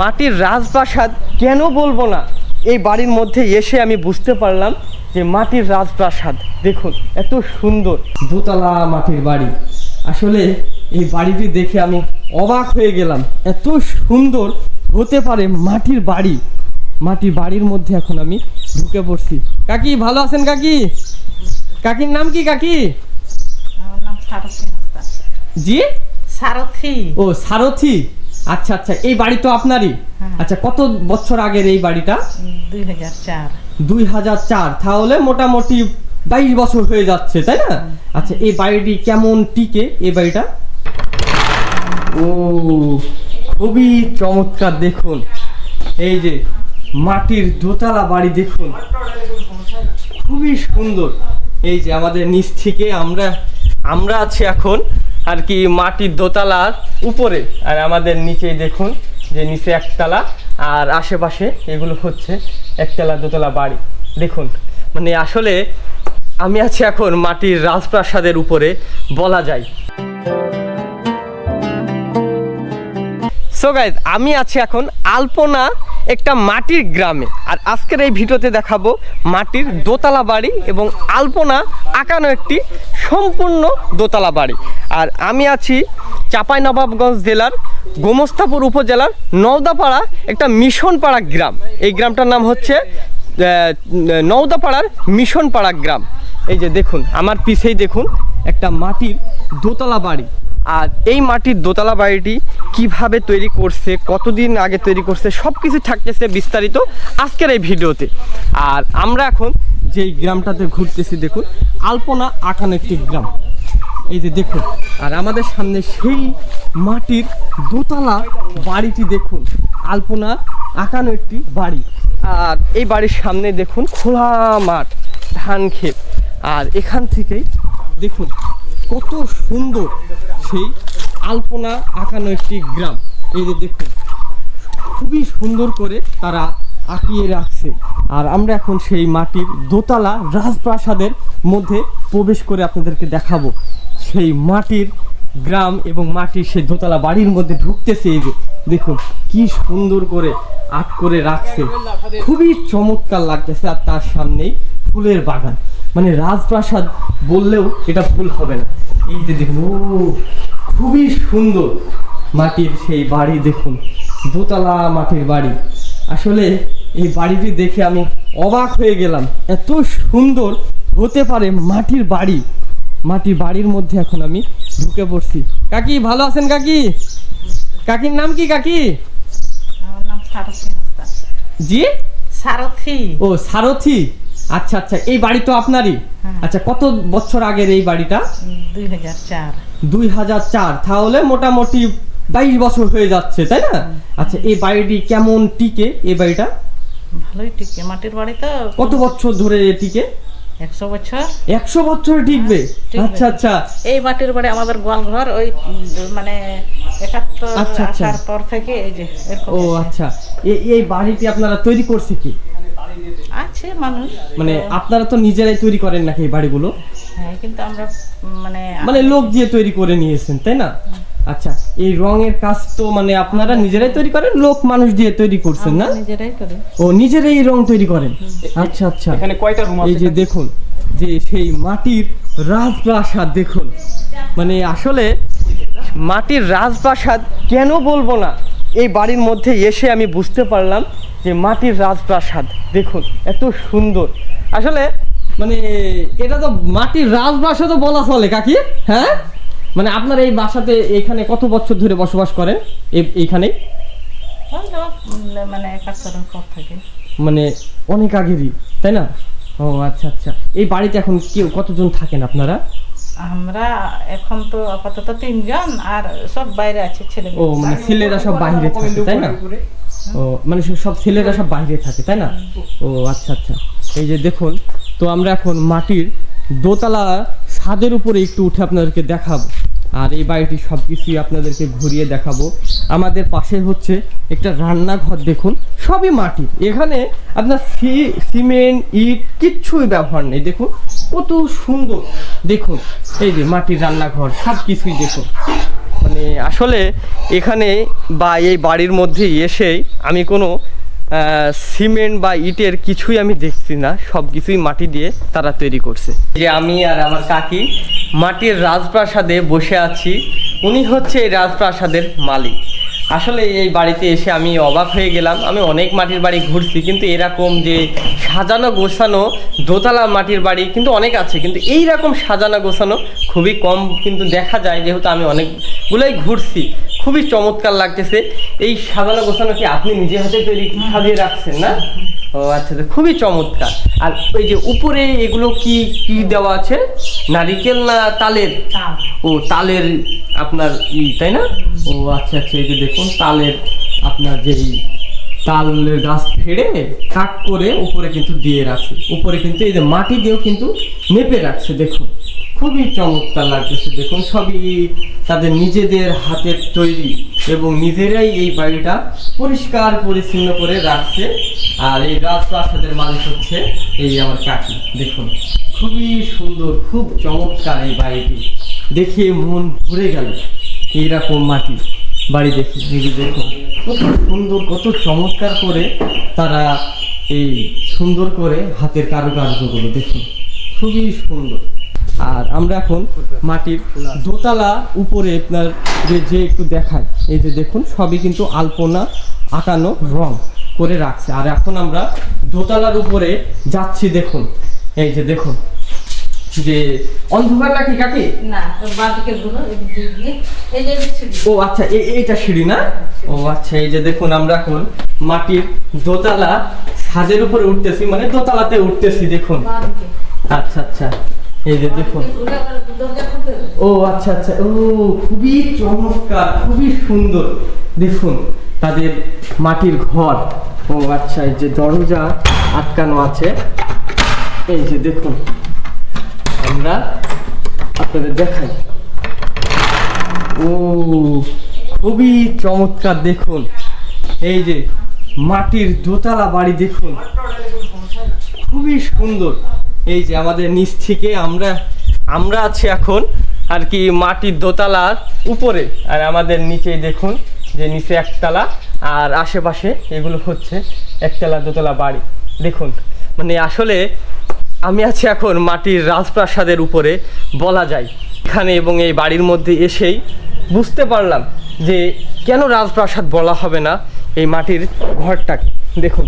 মাটির রাজপ্রাসাদ কেন বলবো না, এই বাড়ির মধ্যে এসে আমি বুঝতে পারলাম যে মাটির রাজপ্রাসাদ দেখুন এত সুন্দর দোতলা মাটির বাড়ি। আসলে এই বাড়িটি দেখে আমি অবাক হয়ে গেলাম, এত সুন্দর হতে পারে মাটির বাড়ি। মাটির বাড়ির মধ্যে এখন আমি ঢুকে পড়ছি। কাকি ভালো আছেন? কাকি, কাকির নাম কি? কাকি আমার নাম সারথী হাসদা। জি, সারথী। ও সারথী, আচ্ছা আচ্ছা। এই বাড়ি তো আপনারই? আচ্ছা, কত বছর আগের এই বাড়িটা? 2004। 2004, তাহলে মোটামুটি 22 বছর হয়ে যাচ্ছে, তাই না? আচ্ছা, এই বাড়িটি কেমন টিকে এই বাড়িটা? ও খুবই চমৎকার, দেখুন এই যে মাটির দোতলা বাড়ি দেখুন, খুবই সুন্দর। এই যে আমাদের নিচ থেকে আমরা আছি এখন আর কি মাটির দোতলার উপরে, আর আমাদের নিচে দেখুন যে নিচে একতলা আর আশেপাশে এগুলো হচ্ছে একতলা দোতলা বাড়ি। দেখুন মানে আসলে আমি আছি এখন মাটির রাজপ্রাসাদের উপরে বলা যায়। সো গাইস, আমি আছি এখন আলপনা একটা মাটির গ্রামে, আর আজকের এই ভিডিওতে দেখাবো মাটির দোতলা বাড়ি এবং আলপনা আঁকানো একটি সম্পূর্ণ দোতলা বাড়ি। আর আমি আছি চাঁপাইনবাবগঞ্জ জেলার গোমস্তাপুর উপজেলার নওদাপাড়া একটা মিশনপাড়া গ্রাম। এই গ্রামটার নাম হচ্ছে নওদাপাড়ার মিশনপাড়া গ্রাম। এই যে দেখুন আমার পিছেই দেখুন একটা মাটির দোতলা বাড়ি। আর এই মাটির দোতলা বাড়িটি কিভাবে তৈরি করছে, কতদিন আগে তৈরি করছে, সব কিছু থাকতেছে বিস্তারিত আজকের এই ভিডিওতে। আর আমরা এখন যেই গ্রামটাতে ঘুরতেছি দেখুন আলপনা আঁকানো একটি গ্রাম। এই যে দেখুন, আর আমাদের সামনে সেই মাটির দোতলা বাড়িটি দেখুন, আলপনা আঁকানো একটি বাড়ি। আর এই বাড়ির সামনে দেখুন খোলা মাঠ, ধান ক্ষেত। আর এখান থেকেই দেখুন কত সুন্দর সেই আলপনা আঁকানো একটি গ্রাম। এই যে দেখুন খুবই সুন্দর করে তারা আঁকিয়ে রাখছে। আর আমরা এখন সেই মাটির দোতলা রাজপ্রাসাদের মধ্যে প্রবেশ করে আপনাদেরকে দেখাবো সেই মাটির গ্রাম এবং মাটির সেই দোতলা বাড়ির মধ্যে ঢুকতেছে। এই যে দেখুন কি সুন্দর করে আঁক করে রাখছে, খুবই চমৎকার লাগতেছে। আর তার সামনেই ফুলের বাগান, মানে রাজপ্রাসাদ বললেও এটা ভুল হবে না। এই যে দেখুন, ও খুবই সুন্দর মাটির সেই বাড়ি, দেখুন দোতলা মাটির বাড়ি। আসলে এই বাড়িটি দেখে আমি অবাক হয়ে গেলাম, এত সুন্দর হতে পারে মাটির বাড়ি। মাটির বাড়ির মধ্যে এখন আমি ঢুকে পড়ছি। কাকি ভালো আছেন? কাকি, কাকির নাম কি? কাকি আমার নাম সারথী হাসদা। জি, সারথী। ও সারথী, আচ্ছা আচ্ছা। এই বাড়ি তো আপনারই? আচ্ছা, কত বছর আগের এই বাড়িটা? 2004। 2004, তাহলে মোটামুটি 22 বছর হয়ে যাচ্ছে, তাই না? আচ্ছা, এই বাড়িটি কেমন টিকে এই বাড়িটা? ভালোই টিকে, মাটির বাড়ি তো। কত বছর ধরে টিকে? 100 বছর। 100 বছর টিকবে? টিকবে। আচ্ছা আচ্ছা। এই মাটির বাড়ি আমাদের গোয়াল ঘর, ওই মানে 71 আচ্ছা, আচ্ছা। আসার পর থেকে এই যে এরকম ও আছে। আচ্ছা, এই বাড়িটি আপনারা তৈরি করছে কি? আছে মানুষ, মানে আপনারা তো নিজেরাই তৈরি করেন নাকি এই বাড়িগুলো? হ্যাঁ, কিন্তু আমরা মানে লোক দিয়ে তৈরি করে নিয়েছেন, তাই না? আচ্ছা, এই রঙের কাজ তো মানে আপনারা নিজেরাই তৈরি করেন, লোক মানুষ দিয়ে তৈরি করছেন না? নিজেরাই করি। ও নিজেরাই এই রং তৈরি করেন? আচ্ছা আচ্ছা। এখানে কয়টা রুম আছে? এই যে দেখুন যে সেই মাটির রাজপ্রাসাদ দেখুন, মানে আসলে মাটির রাজপ্রাসাদ কেন বলবো না, এই বাড়ির মধ্যে এসে আমি বুঝতে পারলাম যে মাটির রাজপ্রাসাদ দেখুন এত সুন্দর। আসলে মানে এটা তো মাটির রাজপ্রাসাদও বলা চলে কাকি, হ্যাঁ? মানে আপনার এই বাসাতে এখানে কত বছর ধরে বসবাস করেন এইখানেই? মানে 71 পর থেকে, মানে অনেক আগেরই, তাই না? ও আচ্ছা আচ্ছা। এই বাড়িতে এখন কেউ কতজন থাকেন আপনারা? আমরা এখন তো আপাতত 3 জন, আর সব বাইরে আছে ছেলে। ও মানে ছেলেরা সব বাইরে থাকে, তাই না? ও মানে সব ছেলেরা সব বাইরে থাকে, তাই না? ও আচ্ছা আচ্ছা। এই যে দেখুন, তো আমরা এখন মাটির দোতলা ছাদের উপরে একটু উঠে আপনাদেরকে দেখাবো, আর এই বাড়িটি সব কিছুই আপনাদেরকে ঘুরিয়ে দেখাবো। আমাদের পাশে হচ্ছে একটা রান্নাঘর, দেখুন সবই মাটির, এখানে আপনার সিমেন্ট ইট কিচ্ছুই ব্যবহার নেই। দেখুন কত সুন্দর, দেখুন এই যে মাটির রান্নাঘর, সব কিছুই দেখুন মানে আসলে এখানে বা এই বাড়ির মধ্যে এসেই আমি কোনো সিমেন্ট বা ইটের কিছুই আমি দেখছি না, সব কিছুই মাটি দিয়ে তারা তৈরি করছে। যে আমি আর আমার কাকি মাটির রাজপ্রাসাদে বসে আছি, উনি হচ্ছে এই রাজপ্রাসাদের মালিক। আসলে এই বাড়িতে এসে আমি অবাক হয়ে গেলাম। আমি অনেক মাটির বাড়ি ঘুরছি, কিন্তু এরকম যে সাজানো গোছানো দোতলা মাটির বাড়ি কিন্তু অনেক আছে, কিন্তু এই রকম সাজানো গোছানো খুবই কম কিন্তু দেখা যায়। যেহেতু আমি অনেকগুলোই ঘুরছি, খুবই চমৎকার লাগতেছে। এই সাজানো গোছানো কি আপনি নিজে হাতে তৈরি সাজিয়ে রাখছেন না? ও আচ্ছা, তো খুবই চমৎকার। আর ওই যে উপরে এগুলো কি কি দেওয়া আছে, নারিকেল না তালের? তাল। ও তালের আপনার তাই না? ও আচ্ছা আচ্ছা, এই যে দেখুন তালের আপনার যেই তালের গাছ ফেড়ে কাট করে উপরে কিন্তু দিয়ে রাখছে, উপরে কিন্তু এই যে মাটি দিয়েও কিন্তু মেপে রাখছে। দেখুন খুবই চমৎকার লাগতেছে। দেখুন সবই তাদের নিজেদের হাতের তৈরি এবং নিজেরাই এই বাড়িটা পরিষ্কার পরিচ্ছন্ন করে রাখছে। আর এই রাজপ্রাসাদের মালিক হচ্ছে এই আমার কাকি। দেখুন খুবই সুন্দর, খুব চমৎকার এই বাড়িটি, দেখে মন ভরে গেল। এইরকম মাটি বাড়ি দেখে দেখুন কত সুন্দর, কত চমৎকার করে তারা এই সুন্দর করে হাতের কারুকার্যগুলো দেখুন, খুবই সুন্দর। আর আমরা এখন মাটির দোতলা উপরে আপনার যে একটু দেখায়, এই যে দেখুন সবই কিন্তু আলপনা আঁকানো রং করে রাখছে। আর এখন আমরা দোতলার উপরে যাচ্ছি। দেখুন এই যে দেখুন যে অন্ধকার নাকি কাকি? না, বাদিকে ঘুরো, এদিকে দিয়ে এই যে সিঁড়ি। ও আচ্ছা, এইটা সিঁড়ি না? ও আচ্ছা, এই যে দেখুন আমরা এখন মাটির দোতলা ছাদের উপরে উঠতেছি, মানে দোতলাতে উঠতেছি। দেখুন বাদিকে। আচ্ছা আচ্ছা, এই যে দেখুন। দরজা খুলতে হবে। ও আচ্ছা আচ্ছা, ও খুবই চমৎকার, খুবই সুন্দর। দেখুন তাদের মাটির ঘর। ও আচ্ছা, এই যে দরজা আটকানো আছে। এই যে দেখুন আমরা আপনাদের দেখাই। ও খুবই চমৎকার। দেখুন এই যে মাটির দোতলা বাড়ি, দেখুন খুবই সুন্দর। এই যে আমাদের নিচ থেকে আমরা আছি এখন আর কি মাটির দোতলার উপরে, আর আমাদের নিচেই দেখুন যে নিচে একতলা, আর আশেপাশে এগুলো হচ্ছে একতলা দোতলা বাড়ি। দেখুন মানে আসলে আমি আছি এখন মাটির রাজপ্রাসাদের উপরে বলা যায় এখানে, এবং এই বাড়ির মধ্যে এসেই বুঝতে পারলাম যে কেন রাজপ্রাসাদ বলা হবে না এই মাটির ঘরটাকে। দেখুন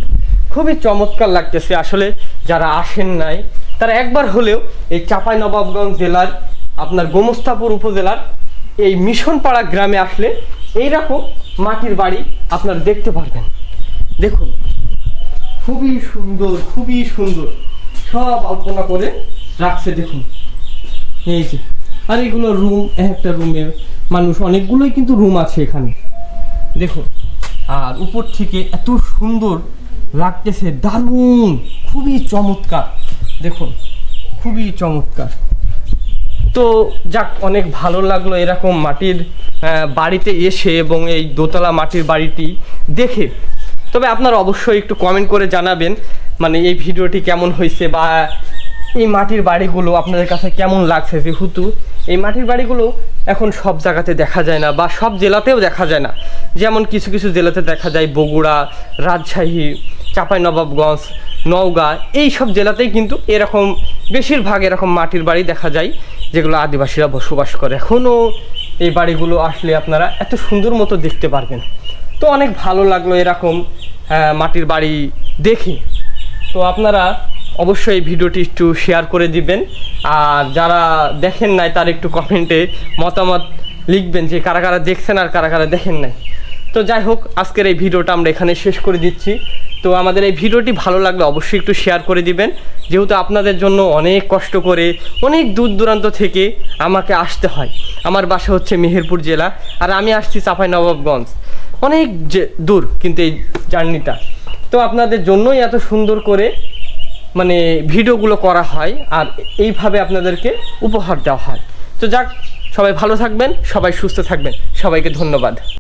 খুবই চমৎকার লাগতেছে। আসলে যারা আসেন নাই তারা একবার হলেও এই চাঁপাইনবাবগঞ্জ জেলার আপনার গোমস্তাপুর উপজেলার এই মিশনপাড়া গ্রামে আসলে এইরকম মাটির বাড়ি আপনারা দেখতে পারবেন। দেখুন খুবই সুন্দর, খুবই সুন্দর, সব আলপনা করে রাখছে। দেখুন এই যে, আর এগুলো রুম, একটা রুমে মানুষ, অনেকগুলোই কিন্তু রুম আছে এখানে। দেখুন আর উপর থেকে এত সুন্দর লাগতেছে, দারুণ, খুবই চমৎকার। দেখুন খুবই চমৎকার। তো যাক, অনেক ভালো লাগলো এরকম মাটির বাড়িতে এসে এবং এই দোতলা মাটির বাড়িটি দেখে। তবে আপনারা অবশ্যই একটু কমেন্ট করে জানাবেন মানে এই ভিডিওটি কেমন হয়েছে, বা এই মাটির বাড়িগুলো আপনাদের কাছে কেমন লাগছে। যেহেতু এই মাটির বাড়িগুলো এখন সব জায়গাতে দেখা যায় না, বা সব জেলাতেও দেখা যায় না। যেমন কিছু কিছু জেলাতে দেখা যায়, বগুড়া, রাজশাহী, চাঁপাইনবাবগঞ্জ, নওগাঁ, এই সব জেলাতেই কিন্তু এরকম বেশিরভাগ এরকম মাটির বাড়ি দেখা যায় যেগুলো আদিবাসীরা বসবাস করে। এখনও এই বাড়িগুলো আসলে আপনারা এত সুন্দর মতো দেখতে পারবেন। তো অনেক ভালো লাগলো এরকম মাটির বাড়ি দেখে। তো আপনারা অবশ্যই এই ভিডিওটি একটু শেয়ার করে দিবেন, আর যারা দেখেন নাই তার একটু কমেন্টে মতামত লিখবেন যে কারা কারা দেখছেন আর কারা কারা দেখেন নাই। তো যাই হোক, আজকের এই ভিডিওটা আমরা এখানে শেষ করে দিচ্ছি। তো আমাদের এই ভিডিওটি ভালো লাগলে অবশ্যই একটু শেয়ার করে দিবেন, যেহেতু আপনাদের জন্য অনেক কষ্ট করে অনেক দূর দূরান্ত থেকে আমাকে আসতে হয়। আমার বাসা হচ্ছে মেহেরপুর জেলা, আর আমি আসছি চাঁপাইনবাবগঞ্জ, অনেক দূর কিন্তু এই জার্নিটা। তো আপনাদের জন্যই এত সুন্দর করে মানে ভিডিওগুলো করা হয়, আর এইভাবে আপনাদেরকে উপহার দেওয়া হয়। তো যাক, সবাই ভালো থাকবেন, সবাই সুস্থ থাকবেন, সবাইকে ধন্যবাদ।